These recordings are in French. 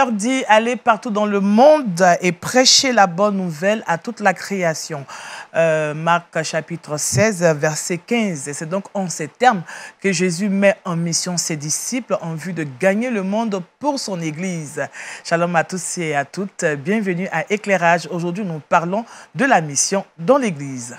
Seigneur dit, allez partout dans le monde et prêchez la bonne nouvelle à toute la création. Marc chapitre 16, verset 15. Et c'est donc en ces termes que Jésus met en mission ses disciples en vue de gagner le monde pour son Église. Shalom à tous et à toutes. Bienvenue à Éclairage. Aujourd'hui, nous parlons de la mission dans l'Église.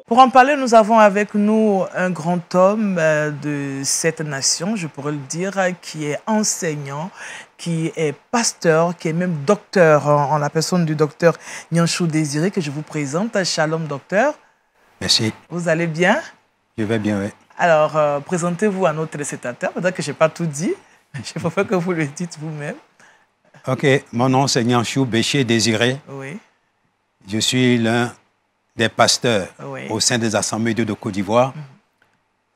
Pour en parler, nous avons avec nous un grand homme de cette nation, je pourrais le dire, qui est enseignant, qui est pasteur, qui est même docteur, en la personne du docteur Nyanchou Désiré, que je vous présente. Shalom, docteur. Merci. Vous allez bien? Je vais bien, oui. Alors, présentez-vous à nos téléspectateurs. Peut-être que je n'ai pas tout dit. Je préfère que vous le dites vous-même. OK. Mon nom, c'est Nyanchou Désiré. Oui. Je suis l'un des pasteurs Oui. au sein des Assemblées de Côte d'Ivoire.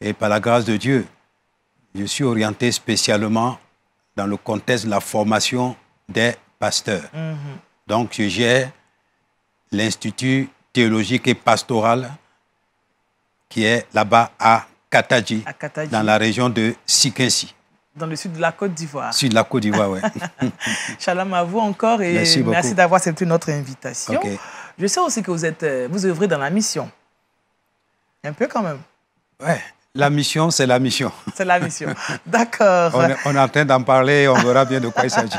Et par la grâce de Dieu, je suis orienté spécialement dans le contexte de la formation des pasteurs. Donc, je gère l'Institut théologique et pastoral qui est là-bas à Kataji, dans la région de Sikinsi. Dans le sud de la Côte d'Ivoire. Sud de la Côte d'Ivoire, oui. Shalom à vous encore et merci d'avoir accepté notre invitation. Okay. Je sais aussi que vous œuvrez dans la mission. Un peu quand même. Ouais, la mission, c'est la mission. C'est la mission. D'accord. On est en train d'en parler, on verra bien de quoi il s'agit.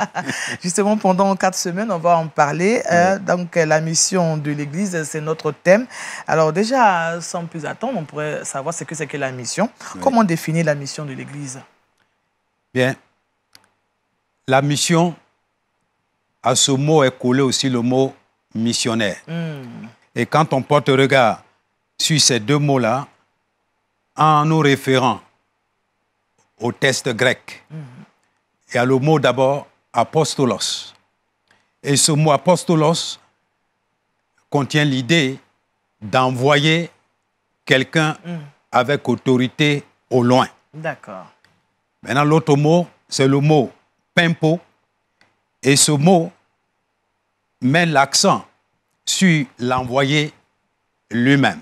Justement, pendant 4 semaines, on va en parler. Donc, la mission de l'Église, c'est notre thème. Alors déjà, sans plus attendre, on pourrait savoir ce que c'est que la mission. Oui. Comment définir la mission de l'Église? Bien. La mission, à ce mot est collé aussi le mot missionnaire. Et quand on porte regard sur ces deux mots-là, en nous référant au texte grec, il y a le mot d'abord apostolos. Et ce mot apostolos contient l'idée d'envoyer quelqu'un avec autorité au loin. D'accord. Maintenant, l'autre mot, c'est le mot pimpo. Et ce mot met l'accent sur l'envoyé lui-même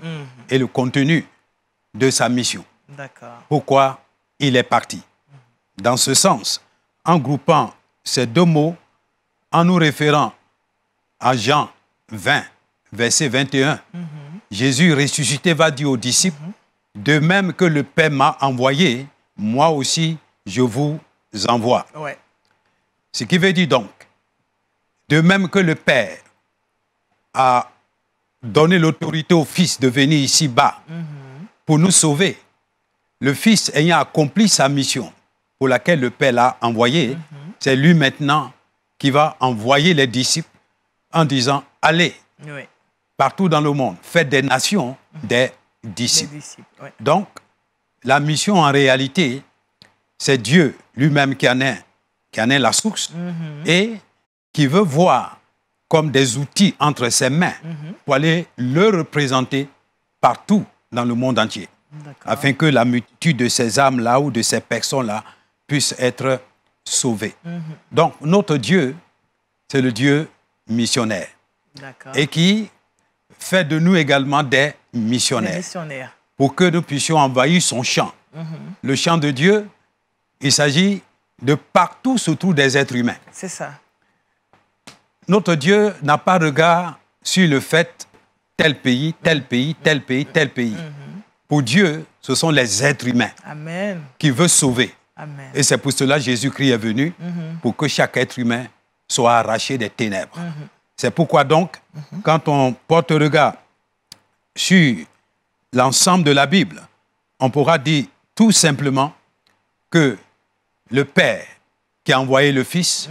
et le contenu de sa mission. D'accord. Pourquoi il est parti. Dans ce sens, en groupant ces deux mots, en nous référant à Jean 20, verset 21, Jésus ressuscité va dire aux disciples, de même que le Père m'a envoyé, moi aussi je vous envoie. Ouais. Ce qui veut dire donc, de même que le Père a donné l'autorité au Fils de venir ici-bas pour nous sauver, le Fils ayant accompli sa mission pour laquelle le Père l'a envoyé, c'est lui maintenant qui va envoyer les disciples en disant, allez, partout dans le monde, faites des nations des disciples. Donc, la mission en réalité, c'est Dieu lui-même qui en est la source et qui veut voir comme des outils entre ses mains pour aller le représenter partout dans le monde entier, afin que la multitude de ces âmes-là ou de ces personnes-là puisse être sauvée. Donc, notre Dieu, c'est le Dieu missionnaire et qui fait de nous également des missionnaires pour que nous puissions envahir son champ. Le champ de Dieu, il s'agit de partout se trouvent des êtres humains. C'est ça. Notre Dieu n'a pas regard sur le fait tel pays, tel pays, tel pays, tel pays. Pour Dieu, ce sont les êtres humains qui veulent sauver. Amen. Et c'est pour cela que Jésus-Christ est venu, pour que chaque être humain soit arraché des ténèbres. C'est pourquoi donc, quand on porte regard sur l'ensemble de la Bible, on pourra dire tout simplement que le Père qui a envoyé le Fils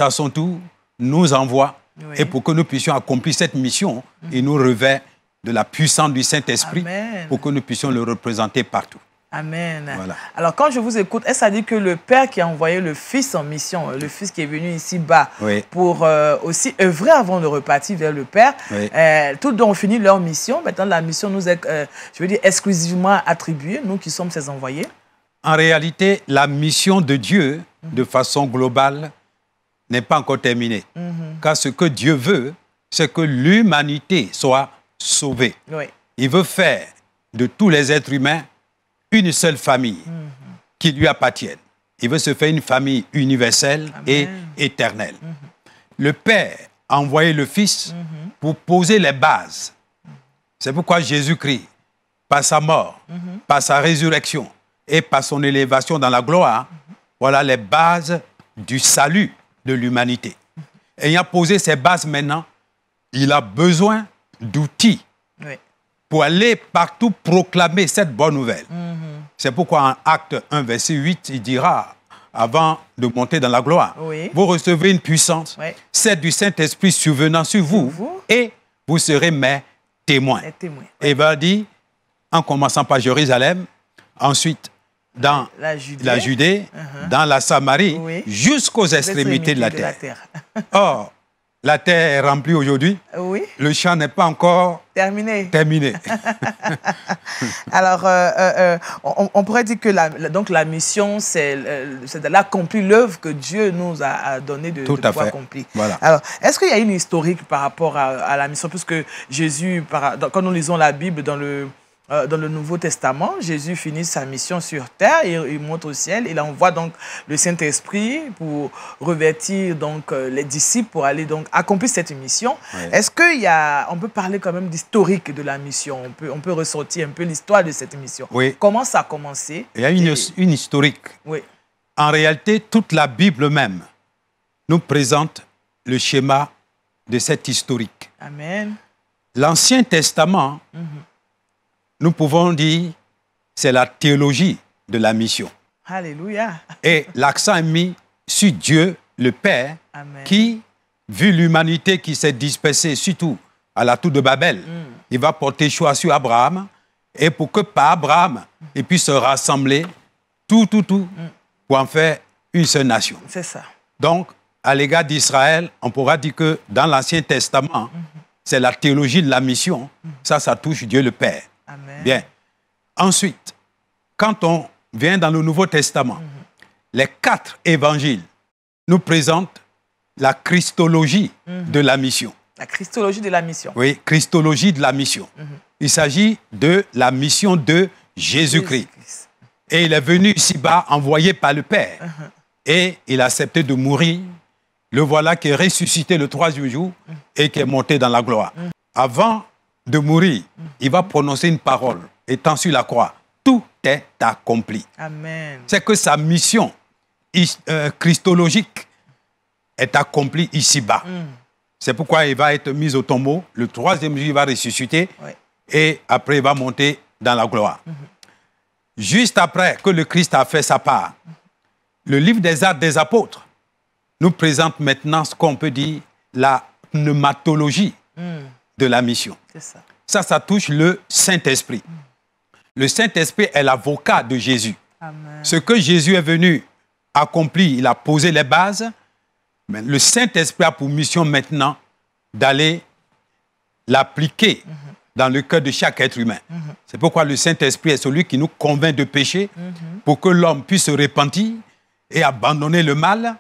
à son tour nous envoie et pour que nous puissions accomplir cette mission, il nous revêt de la puissance du Saint-Esprit pour que nous puissions le représenter partout. Amen. Voilà. Alors, quand je vous écoute, est-ce que ça dit que le Père qui a envoyé le Fils en mission, le Fils qui est venu ici-bas pour aussi œuvrer avant de repartir vers le Père, tous ont fini leur mission. Maintenant, la mission nous est, je veux dire, exclusivement attribuée, nous qui sommes ses envoyés. En réalité, la mission de Dieu, de façon globale, n'est pas encore terminée. Car ce que Dieu veut, c'est que l'humanité soit sauvée. Il veut faire de tous les êtres humains une seule famille qui lui appartienne. il veut se faire une famille universelle et éternelle. Le Père a envoyé le Fils pour poser les bases. C'est pourquoi Jésus-Christ, par sa mort, par sa résurrection et par son élévation dans la gloire, voilà les bases du salut de l'humanité. Ayant posé ces bases maintenant, il a besoin d'outils pour aller partout proclamer cette bonne nouvelle. C'est pourquoi en Acte 1, verset 8, il dira, avant de monter dans la gloire, vous recevez une puissance, celle du Saint-Esprit survenant sur vous, et vous serez mes témoins. Et il va dire, en commençant par Jérusalem, ensuite dans la Judée, dans la Samarie, jusqu'aux extrémités de la terre. Or, la terre est remplie aujourd'hui. Le champ n'est pas encore terminé. Alors, on pourrait dire que donc la mission, c'est d'accomplir l'œuvre que Dieu nous a donnée de pouvoir accomplir. Voilà. Alors, est-ce qu'il y a une historique par rapport à la mission? Puisque Jésus, quand nous lisons la Bible dans le Nouveau Testament, Jésus finit sa mission sur terre, il monte au ciel, il envoie donc le Saint-Esprit pour revêtir donc les disciples pour aller donc accomplir cette mission. Est-ce qu'on peut parler quand même d'historique de la mission? On peut ressortir un peu l'histoire de cette mission. Comment ça a commencé? Il y a une historique. En réalité, toute la Bible même nous présente le schéma de cette historique. Amen. L'Ancien Testament, nous pouvons dire, c'est la théologie de la mission. Alléluia. Et l'accent est mis sur Dieu, le Père, qui, vu l'humanité qui s'est dispersée, surtout à la tour de Babel, il va porter choix sur Abraham, et pour que par Abraham, il puisse se rassembler, tout, pour en faire une seule nation. C'est ça. Donc, à l'égard d'Israël, on pourra dire que dans l'Ancien Testament, c'est la théologie de la mission. Ça touche Dieu le Père. Amen. Bien. Ensuite, quand on vient dans le Nouveau Testament, les 4 évangiles nous présentent la christologie de la mission. La christologie de la mission. Oui, christologie de la mission. Il s'agit de la mission de Jésus-Christ. Et il est venu ici-bas, envoyé par le Père. Et il a accepté de mourir. Le voilà qui est ressuscité le 3e jour et qui est monté dans la gloire. Avant de mourir, il va prononcer une parole, étant sur la croix. Tout est accompli. Amen. C'est que sa mission christologique est accomplie ici-bas. C'est pourquoi il va être mis au tombeau. Le 3e jour, il va ressusciter. Et après, il va monter dans la gloire. Juste après que le Christ a fait sa part, le livre des Actes des Apôtres nous présente maintenant ce qu'on peut dire la pneumatologie de la mission. Ça touche le Saint-Esprit. Le Saint-Esprit est l'avocat de Jésus. Amen. Ce que Jésus est venu accomplir, il a posé les bases. Mais le Saint-Esprit a pour mission maintenant d'aller l'appliquer dans le cœur de chaque être humain. C'est pourquoi le Saint-Esprit est celui qui nous convainc de péché pour que l'homme puisse se repentir et abandonner le mal.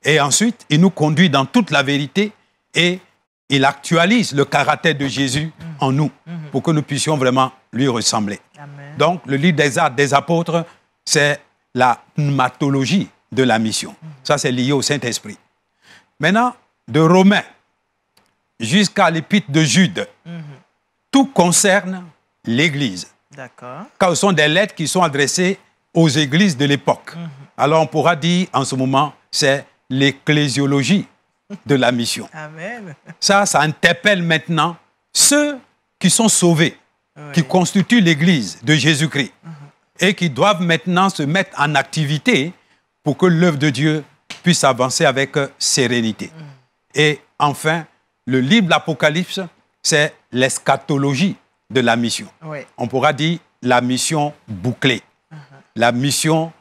Et ensuite, il nous conduit dans toute la vérité et il actualise le caractère de Jésus en nous pour que nous puissions vraiment lui ressembler. Amen. Donc, le livre des Actes des Apôtres, c'est la pneumatologie de la mission. Ça, c'est lié au Saint-Esprit. Maintenant, de Romains jusqu'à l'épître de Jude, tout concerne l'Église. D'accord. Car ce sont des lettres qui sont adressées aux églises de l'époque. Alors, on pourra dire en ce moment, c'est l'ecclésiologie de la mission. Amen. Ça interpelle maintenant ceux qui sont sauvés, qui constituent l'Église de Jésus-Christ et qui doivent maintenant se mettre en activité pour que l'œuvre de Dieu puisse avancer avec sérénité. Et enfin, le livre de l'Apocalypse, c'est l'eschatologie de la mission. On pourra dire la mission bouclée. La mission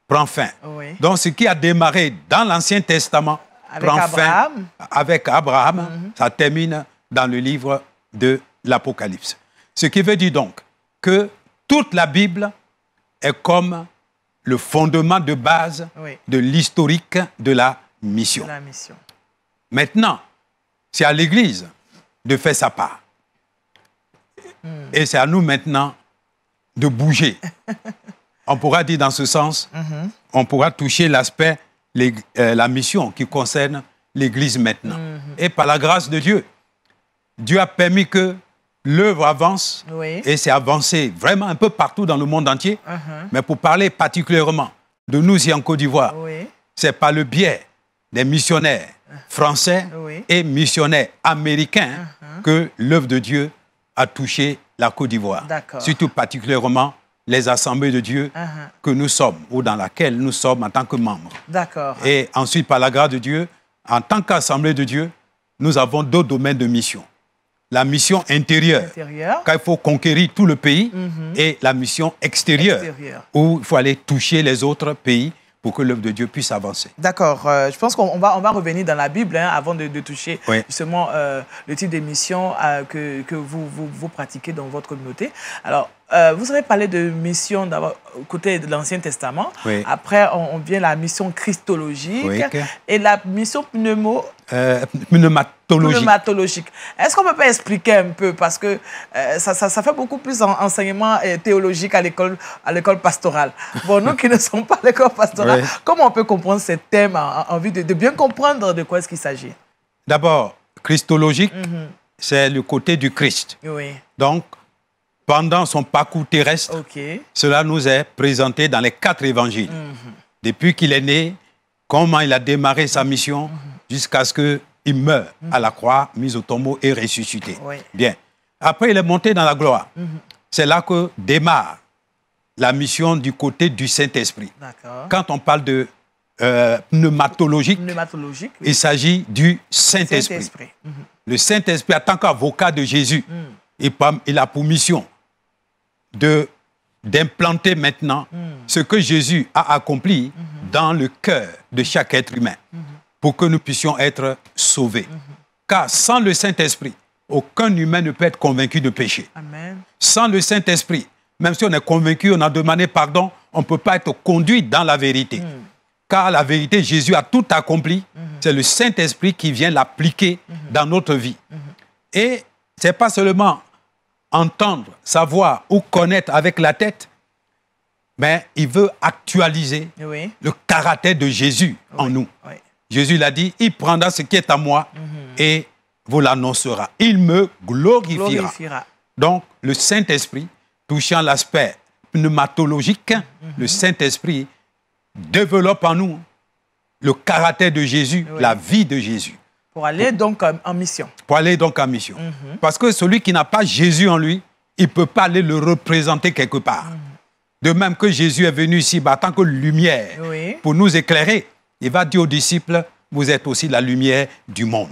prend fin. Donc, ce qui a démarré dans l'Ancien Testament prend fin avec Abraham. Ça termine dans le livre de l'Apocalypse. Ce qui veut dire donc que toute la Bible est comme le fondement de base de l'historique de la mission. Maintenant, c'est à l'Église de faire sa part. Et c'est à nous maintenant de bouger. On pourra dire dans ce sens, on pourra toucher l'aspect, la mission qui concerne l'Église maintenant. Et par la grâce de Dieu, Dieu a permis que l'œuvre avance, et c'est avancé vraiment un peu partout dans le monde entier. Mais pour parler particulièrement de nous ici en Côte d'Ivoire, c'est par le biais des missionnaires français et missionnaires américains que l'œuvre de Dieu a touché la Côte d'Ivoire. Surtout particulièrement les assemblées de Dieu que nous sommes, ou dans laquelle nous sommes en tant que membres. Et ensuite, par la grâce de Dieu, en tant qu'assemblée de Dieu, nous avons d'autres domaines de mission. La mission intérieure, quand il faut conquérir tout le pays, et la mission extérieure, où il faut aller toucher les autres pays pour que l'œuvre de Dieu puisse avancer. D'accord. Je pense qu'on va revenir dans la Bible avant de toucher justement le type de mission que vous pratiquez dans votre communauté. Alors, vous avez parlé de mission côté de l'Ancien Testament. Après, on vient la mission christologique et la mission pneumatologique. Est-ce qu'on peut pas expliquer un peu? Parce que ça fait beaucoup plus enseignement théologique à l'école pastorale. Bon, nous qui ne sommes pas à l'école pastorale, comment on peut comprendre ce thème en vue de bien comprendre de quoi est-ce qu'il s'agit? D'abord, christologique, c'est le côté du Christ. Donc, pendant son parcours terrestre, cela nous est présenté dans les 4 évangiles. Depuis qu'il est né, comment il a démarré sa mission jusqu'à ce qu'il meure à la croix, mis au tombeau et ressuscité. Bien. Après, il est monté dans la gloire. C'est là que démarre la mission du côté du Saint-Esprit. Quand on parle de pneumatologique, il s'agit du Saint-Esprit. Le Saint-Esprit, en tant qu'avocat de Jésus, il a pour mission d'implanter maintenant ce que Jésus a accompli dans le cœur de chaque être humain pour que nous puissions être sauvés. Car sans le Saint-Esprit, aucun humain ne peut être convaincu de péché. Sans le Saint-Esprit, même si on est convaincu, on a demandé pardon, on ne peut pas être conduit dans la vérité. Car la vérité, Jésus a tout accompli. C'est le Saint-Esprit qui vient l'appliquer dans notre vie. Et ce n'est pas seulement entendre, savoir ou connaître avec la tête, mais il veut actualiser le caractère de Jésus en nous. Jésus l'a dit, il prendra ce qui est à moi et vous l'annoncera. Il me glorifiera. Donc, le Saint-Esprit, touchant l'aspect pneumatologique, le Saint-Esprit développe en nous le caractère de Jésus, la vie de Jésus. Pour aller donc en mission. Pour aller donc en mission. Parce que celui qui n'a pas Jésus en lui, il ne peut pas aller le représenter quelque part. De même que Jésus est venu ici en tant que lumière pour nous éclairer, il va dire aux disciples, vous êtes aussi la lumière du monde.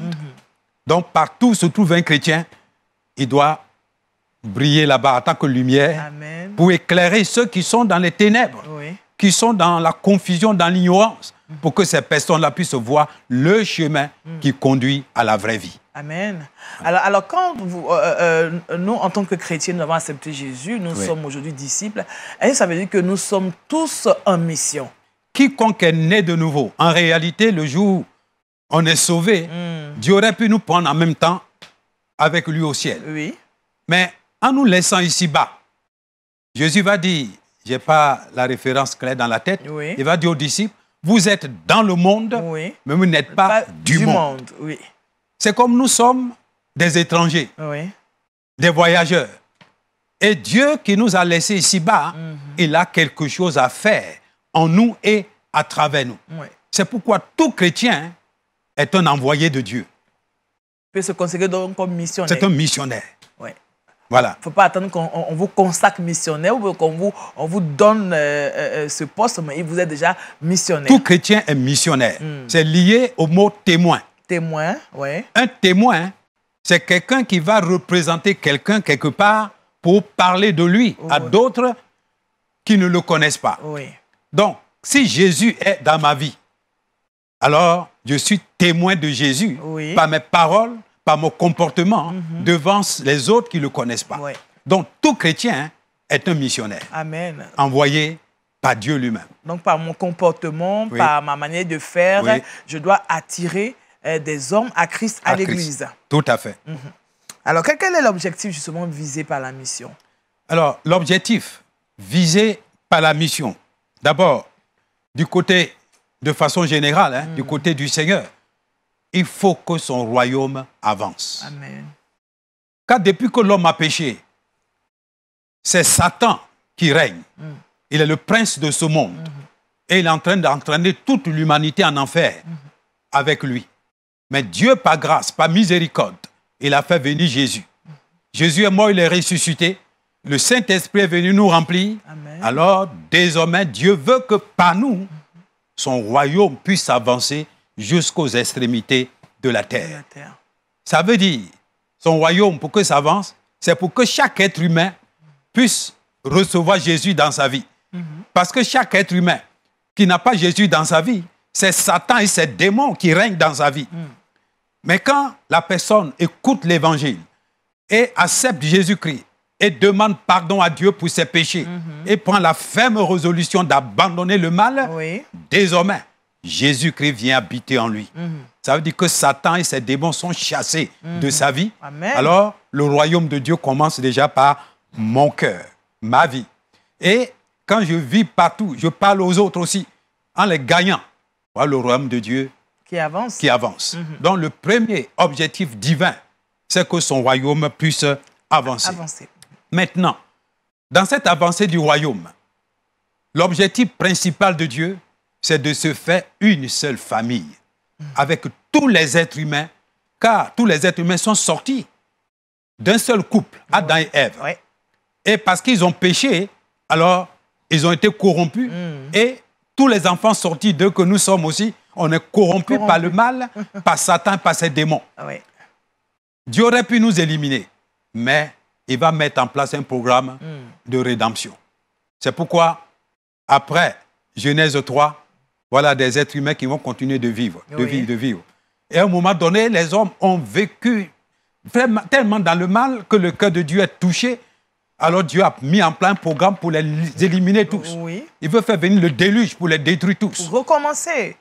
Donc partout où se trouve un chrétien, il doit briller là-bas en tant que lumière pour éclairer ceux qui sont dans les ténèbres, qui sont dans la confusion, dans l'ignorance, pour que ces personnes-là puissent voir le chemin qui conduit à la vraie vie. Amen. Alors quand nous, en tant que chrétiens, nous avons accepté Jésus, nous sommes aujourd'hui disciples, et ça veut dire que nous sommes tous en mission. Quiconque est né de nouveau, en réalité, le jour où on est sauvé, Dieu aurait pu nous prendre en même temps avec lui au ciel. Mais en nous laissant ici-bas, Jésus va dire, je n'ai pas la référence claire dans la tête, il va dire aux disciples, vous êtes dans le monde, mais vous n'êtes pas du monde. C'est comme nous sommes des étrangers, des voyageurs. Et Dieu qui nous a laissés ici-bas, il a quelque chose à faire en nous et à travers nous. C'est pourquoi tout chrétien est un envoyé de Dieu. Il peut se considérer donc comme missionnaire. C'est un missionnaire. Voilà. Il ne faut pas attendre qu'on vous consacre missionnaire ou qu'on vous donne ce poste, mais vous êtes déjà missionnaire. Tout chrétien est missionnaire. C'est lié au mot témoin. Témoin, Un témoin, c'est quelqu'un qui va représenter quelqu'un quelque part pour parler de lui à d'autres qui ne le connaissent pas. Donc, si Jésus est dans ma vie, alors je suis témoin de Jésus par mes paroles, par mon comportement devant les autres qui ne le connaissent pas. Donc, tout chrétien est un missionnaire. Amen. Envoyé par Dieu lui-même. Donc, par mon comportement, par ma manière de faire, je dois attirer des hommes à Christ, à l'Église. Tout à fait. Alors, quel est l'objectif justement visé par la mission? Alors, l'objectif visé par la mission. D'abord, du côté, de façon générale, hein, du côté du Seigneur, il faut que son royaume avance. Amen. Car depuis que l'homme a péché, c'est Satan qui règne. Il est le prince de ce monde. Et il est en train d'entraîner toute l'humanité en enfer avec lui. Mais Dieu, par grâce, par miséricorde, il a fait venir Jésus. Jésus est mort, il est ressuscité. Le Saint-Esprit est venu nous remplir. Amen. Alors, désormais, Dieu veut que par nous, son royaume puisse avancer jusqu'aux extrémités de la terre. Ça veut dire, son royaume, pour que ça avance, c'est pour que chaque être humain puisse recevoir Jésus dans sa vie. Parce que chaque être humain qui n'a pas Jésus dans sa vie, c'est Satan et ses démons qui règnent dans sa vie. Mais quand la personne écoute l'évangile et accepte Jésus-Christ et demande pardon à Dieu pour ses péchés et prend la ferme résolution d'abandonner le mal, désormais, Jésus-Christ vient habiter en lui. Ça veut dire que Satan et ses démons sont chassés de sa vie. Amen. Alors, le royaume de Dieu commence déjà par mon cœur, ma vie. Et quand je vis partout, je parle aux autres aussi, en les gagnant. Voilà le royaume de Dieu qui avance. Donc, le premier objectif divin, c'est que son royaume puisse avancer. Maintenant, dans cette avancée du royaume, l'objectif principal de Dieu, c'est de se faire une seule famille avec tous les êtres humains, car tous les êtres humains sont sortis d'un seul couple, Adam et Ève. Et parce qu'ils ont péché, alors ils ont été corrompus et tous les enfants sortis d'eux que nous sommes aussi, on est corrompus par le mal, par Satan, par ses démons. Dieu aurait pu nous éliminer, mais il va mettre en place un programme de rédemption. C'est pourquoi, après Genèse 3, voilà des êtres humains qui vont continuer de vivre, de vivre. Et à un moment donné, les hommes ont vécu vraiment, tellement dans le mal que le cœur de Dieu est touché. Alors Dieu a mis en place un programme pour les éliminer tous. Il veut faire venir le déluge pour les détruire tous. Pour recommencer.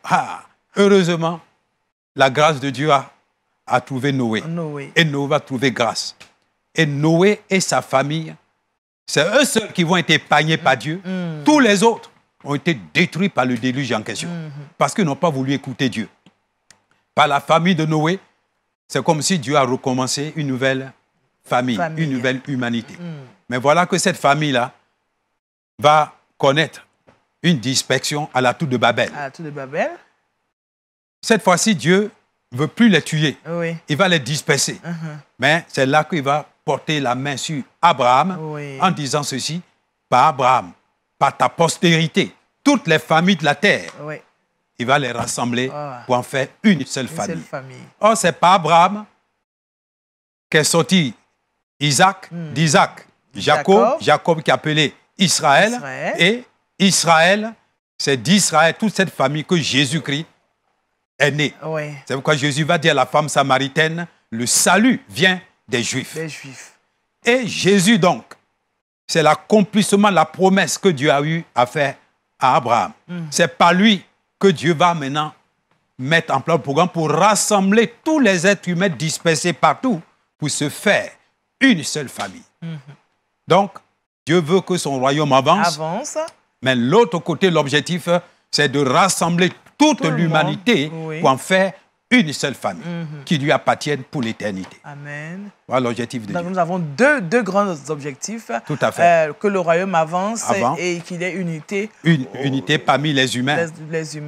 Heureusement, la grâce de Dieu a trouvé Noé. Et Noé va trouver grâce. Et Noé et sa famille, c'est eux seuls qui vont être épargnés par Dieu. Tous les autres ont été détruits par le déluge en question. Parce qu'ils n'ont pas voulu écouter Dieu. Par la famille de Noé, c'est comme si Dieu a recommencé une nouvelle famille. Une nouvelle humanité. Mais voilà que cette famille-là va connaître une dispersion à la tour de Babel. Cette fois-ci, Dieu ne veut plus les tuer. Il va les disperser. Mais c'est là qu'il va porter la main sur Abraham en disant ceci: par Abraham, par ta postérité, toutes les familles de la terre, il va les rassembler pour en faire une seule famille. Or, c'est par Abraham qu'est sorti Isaac, d'Isaac, Jacob qui est appelé Israël. Et Israël, c'est d'Israël, toute cette famille que Jésus-Christ est né. C'est pourquoi Jésus va dire à la femme samaritaine, le salut vient des Juifs. Et Jésus, donc, c'est l'accomplissement, la promesse que Dieu a eu à faire à Abraham. C'est par lui que Dieu va maintenant mettre en place le programme pour rassembler tous les êtres humains dispersés partout pour se faire une seule famille. Donc, Dieu veut que son royaume avance. Mais l'autre côté, l'objectif, c'est de rassembler toute l'humanité pour en faire une seule famille qui lui appartienne pour l'éternité. Amen. Voilà l'objectif de Dieu. Nous avons deux grands objectifs. Tout à fait. Que le royaume avance et qu'il y ait unité. Une unité parmi les humains,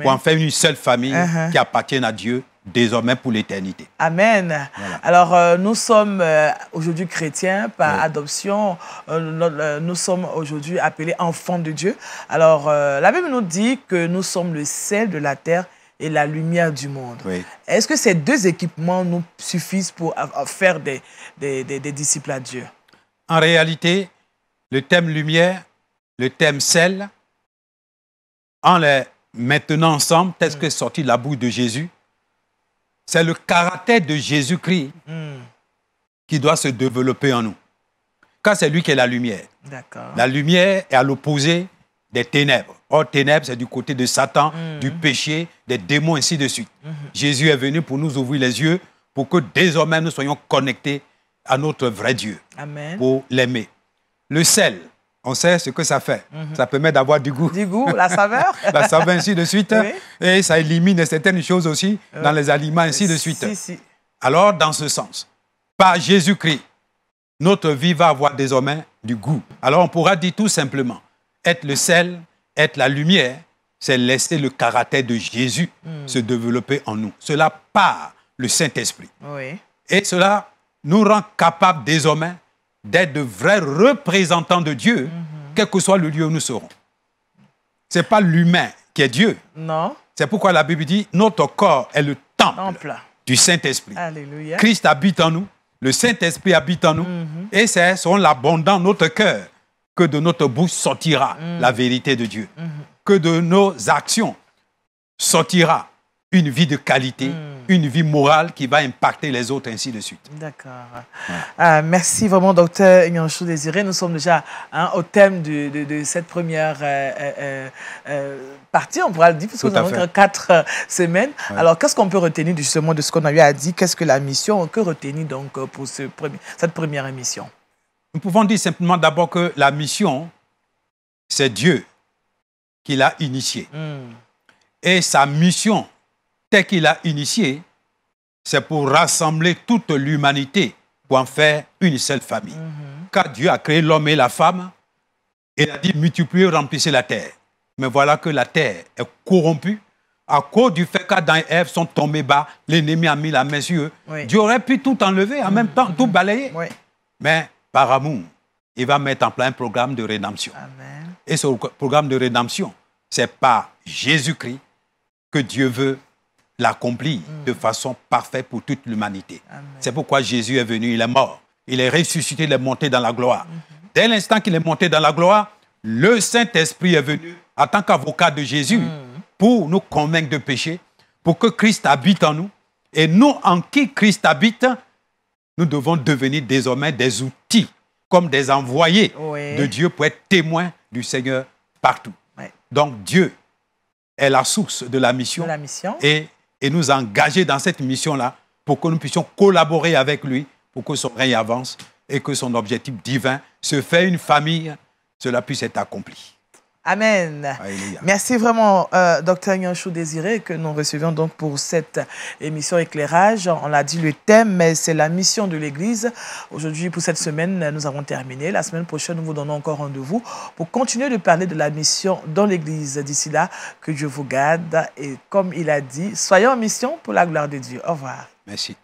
pour en faire une seule famille qui appartienne à Dieu désormais pour l'éternité. Amen. Voilà. Alors, nous sommes aujourd'hui chrétiens par adoption. Nous sommes aujourd'hui appelés enfants de Dieu. Alors, la Bible nous dit que nous sommes le sel de la terre et la lumière du monde. Est-ce que ces deux équipements nous suffisent pour faire des disciples à Dieu? En réalité, le thème lumière, le thème sel, en les maintenant ensemble, tel que sorti de la bouche de Jésus, c'est le caractère de Jésus-Christ qui doit se développer en nous. Car c'est lui qui est la lumière. La lumière est à l'opposé des ténèbres. Or, ténèbres, c'est du côté de Satan, du péché, des démons, ainsi de suite. Jésus est venu pour nous ouvrir les yeux, pour que désormais nous soyons connectés à notre vrai Dieu, pour l'aimer. Le sel, on sait ce que ça fait. Ça permet d'avoir du goût. Du goût, la saveur. La saveur, ainsi de suite. Oui. Et ça élimine certaines choses aussi dans les aliments, ainsi de suite. Si. Alors, dans ce sens, par Jésus-Christ, notre vie va avoir désormais du goût. Alors, on pourra dire tout simplement, être le sel, être la lumière, c'est laisser le caractère de Jésus se développer en nous. Cela par le Saint-Esprit. Oui. Et cela nous rend capables désormais d'être de vrais représentants de Dieu, quel que soit le lieu où nous serons. Ce n'est pas l'humain qui est Dieu. Non. C'est pourquoi la Bible dit, notre corps est le temple du Saint-Esprit. Alléluia. Christ habite en nous, le Saint-Esprit habite en nous, et c'est selon l'abondant notre cœur que de notre bouche sortira la vérité de Dieu, que de nos actions sortira une vie de qualité, une vie morale qui va impacter les autres, ainsi de suite. D'accord. Merci vraiment, docteur Nyanchou Désiré. Nous sommes déjà au thème de cette première partie, on pourra le dire, parce que nous avons 4 semaines. Ouais. Alors, qu'est-ce qu'on peut retenir justement de ce qu'on a eu à dire? Qu'est-ce que la mission? Que retenir donc pour cette première émission? Nous pouvons dire simplement d'abord que la mission, c'est Dieu qui l'a initiée. Et sa mission, telle qu'il a initiée, c'est pour rassembler toute l'humanité pour en faire une seule famille. Car Dieu a créé l'homme et la femme, et il a dit multipliez, remplissez la terre. Mais voilà que la terre est corrompue à cause du fait qu'Adam et Ève sont tombés bas, l'ennemi a mis la main sur eux. Oui. Dieu aurait pu tout enlever, en même temps, tout balayer. Oui. Mais par amour, il va mettre en place un programme de rédemption. Amen. Et ce programme de rédemption, c'est par Jésus-Christ que Dieu veut l'accomplir de façon parfaite pour toute l'humanité. C'est pourquoi Jésus est venu, il est mort. Il est ressuscité, il est monté dans la gloire. Dès l'instant qu'il est monté dans la gloire, le Saint-Esprit est venu en tant qu'avocat de Jésus pour nous convaincre de péché, pour que Christ habite en nous. Et nous, en qui Christ habite, nous devons devenir désormais des outils, comme des envoyés de Dieu pour être témoins du Seigneur partout. Donc Dieu est la source de la mission, et nous engager dans cette mission-là pour que nous puissions collaborer avec lui, pour que son règne avance et que son objectif divin, se fait une famille, cela puisse être accompli. Amen. Alléluia. Merci vraiment, docteur Nyanchou Désiré, que nous recevions donc pour cette émission Éclairage. On l'a dit, le thème, mais c'est la mission de l'Église. Aujourd'hui, pour cette semaine, nous avons terminé. La semaine prochaine, nous vous donnons encore rendez-vous pour continuer de parler de la mission dans l'Église. D'ici là, que Dieu vous garde. Et comme il a dit, soyons en mission pour la gloire de Dieu. Au revoir. Merci.